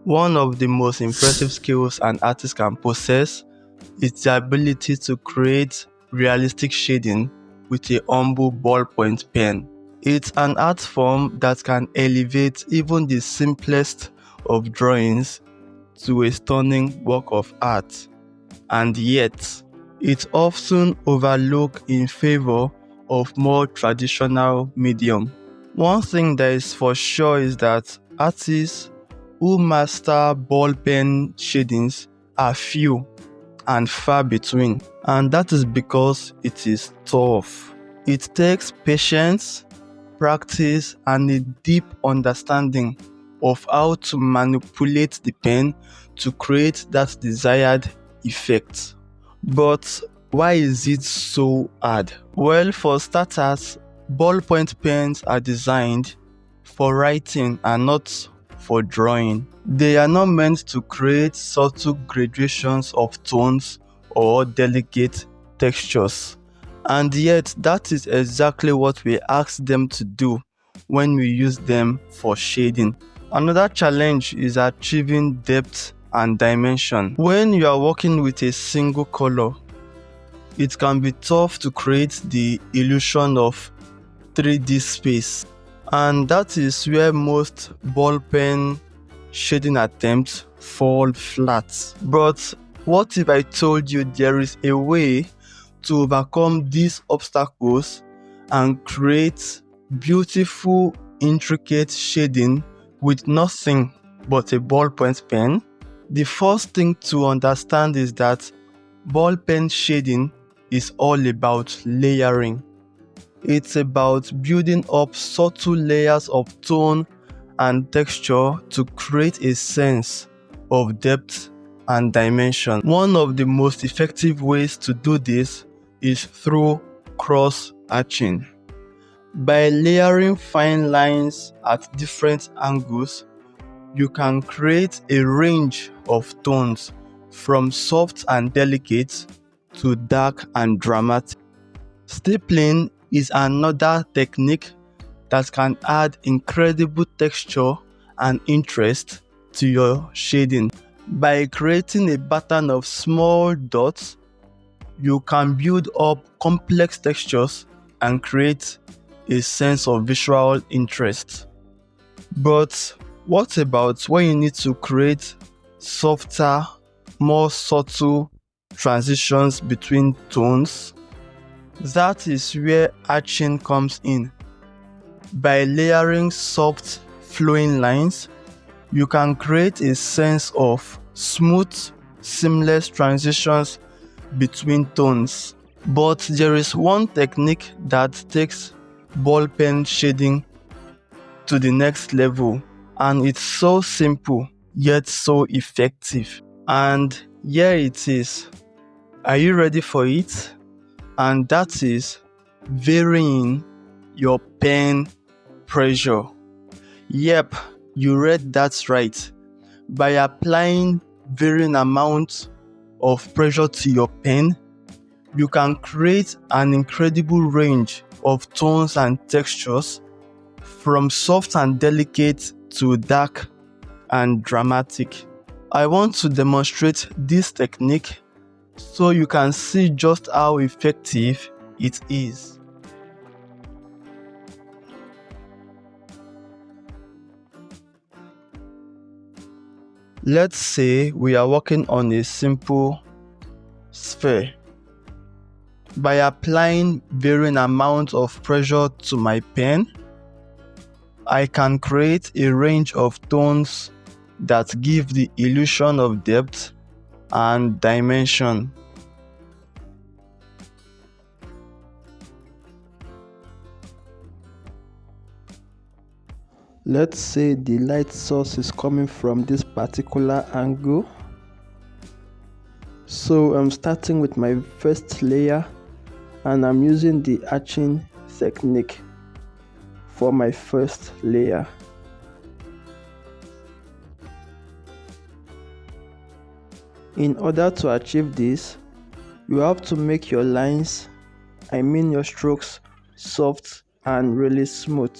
One of the most impressive skills an artist can possess is the ability to create realistic shading with a humble ballpoint pen. It's an art form that can elevate even the simplest of drawings to a stunning work of art, and yet it's often overlooked in favor of more traditional medium. One thing that is for sure is that artists who master ball pen shadings are few and far between, and that is because it is tough. It takes patience, practice, and a deep understanding of how to manipulate the pen to create that desired effect. But why is it so hard? Well, for starters, ballpoint pens are designed for writing and not for drawing. They are not meant to create subtle gradations of tones or delicate textures. And yet, that is exactly what we ask them to do when we use them for shading. Another challenge is achieving depth and dimension. When you are working with a single color, it can be tough to create the illusion of 3D space. And that is where most ball pen shading attempts fall flat. But what if I told you there is a way to overcome these obstacles and create beautiful, intricate shading with nothing but a ballpoint pen? The first thing to understand is that ball pen shading is all about layering. It's about building up subtle layers of tone and texture to create a sense of depth and dimension. One of the most effective ways to do this is through cross-hatching. By layering fine lines at different angles, you can create a range of tones from soft and delicate to dark and dramatic. Stippling is another technique that can add incredible texture and interest to your shading. By creating a pattern of small dots, you can build up complex textures and create a sense of visual interest. But what about when you need to create softer, more subtle transitions between tones? That is where hatching comes in. By layering soft, flowing lines, you can create a sense of smooth, seamless transitions between tones. But there is one technique that takes ball pen shading to the next level, and it's so simple yet so effective. And here it is. Are you ready for it? And that is varying your pen pressure. Yep, you read that right. By applying varying amounts of pressure to your pen, you can create an incredible range of tones and textures, from soft and delicate to dark and dramatic. I want to demonstrate this technique so you can see just how effective it is. Let's say we are working on a simple sphere. By applying varying amounts of pressure to my pen, I can create a range of tones that give the illusion of depth and dimension. Let's say the light source is coming from this particular angle. So I'm starting with my first layer and I'm using the hatching technique for my first layer. In order to achieve this, you have to make your lines, your strokes, soft and really smooth.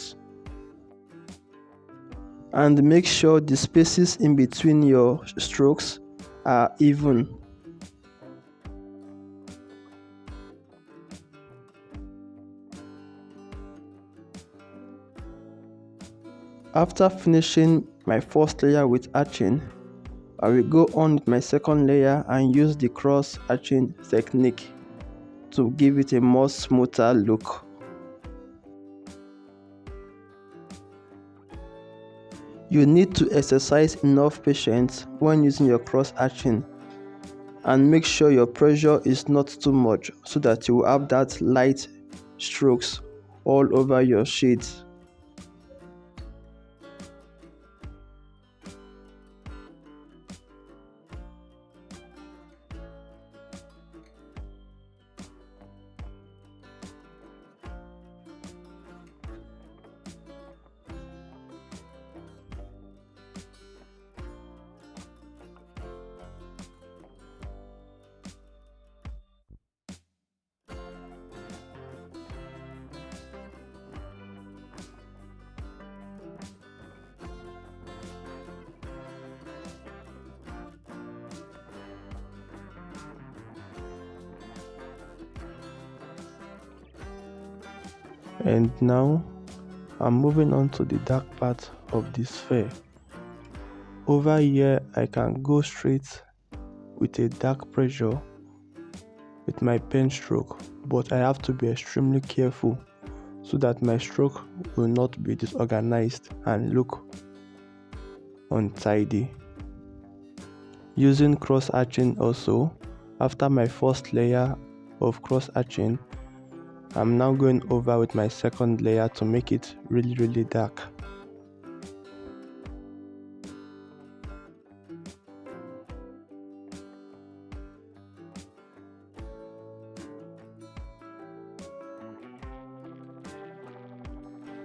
And make sure the spaces in between your strokes are even. After finishing my first layer with arching, I will go on with my second layer and use the cross arching technique to give it a more smoother look. You need to exercise enough patience when using your cross arching and make sure your pressure is not too much so that you will have that light strokes all over your shades. And now I'm moving on to the dark part of this sphere. Over here I can go straight with a dark pressure with my pen stroke, but I have to be extremely careful so that my stroke will not be disorganized and look untidy. Using cross arching also, after my first layer of cross arching, I'm now going over with my second layer to make it really dark.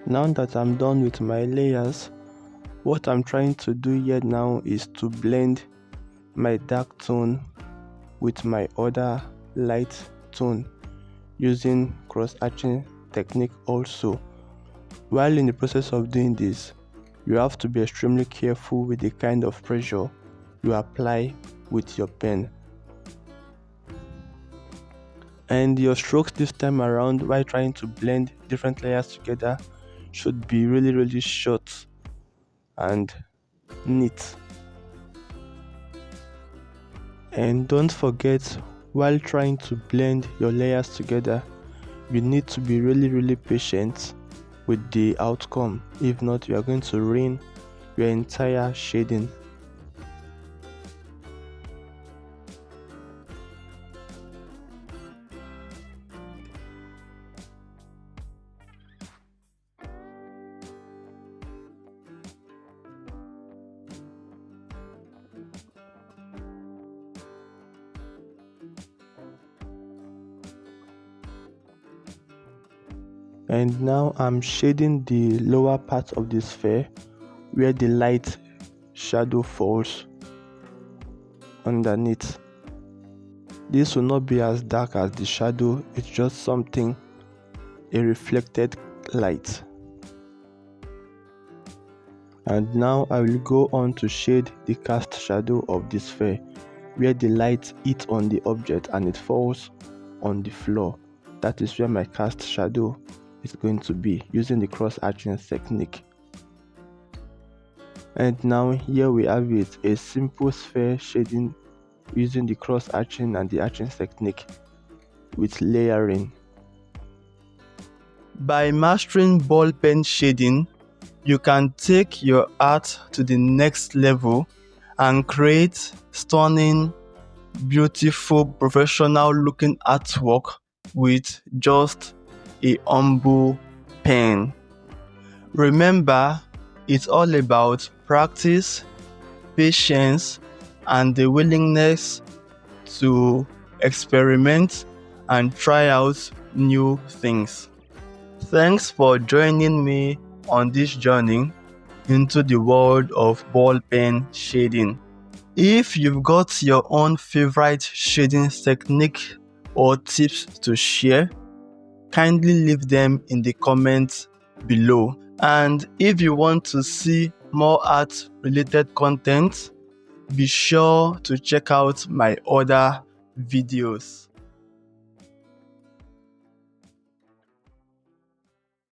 Now that I'm done with my layers, what I'm trying to do here now is to blend my dark tone with my other light tone using cross arching technique also. While in the process of doing this, you have to be extremely careful with the kind of pressure you apply with your pen. And your strokes this time around while trying to blend different layers together should be really short and neat. And don't forget, while trying to blend your layers together, you need to be really patient with the outcome. If not, you are going to ruin your entire shading. And now I'm shading the lower part of the sphere where the light shadow falls underneath. This will not be as dark as the shadow, it's just something, a reflected light. And now I will go on to shade the cast shadow of this sphere where the light hits on the object and it falls on the floor. That is where my cast shadow is going to be using the cross arching technique. And now here we have it, a simple sphere shading using the cross arching and the arching technique with layering. By mastering ball pen shading, you can take your art to the next level and create stunning, beautiful, professional looking artwork with just a humble pen. Remember, it's all about practice, patience, and the willingness to experiment and try out new things. Thanks for joining me on this journey into the world of ball pen shading. If you've got your own favorite shading technique or tips to share, kindly leave them in the comments below. And if you want to see more art related content, be sure to check out my other videos.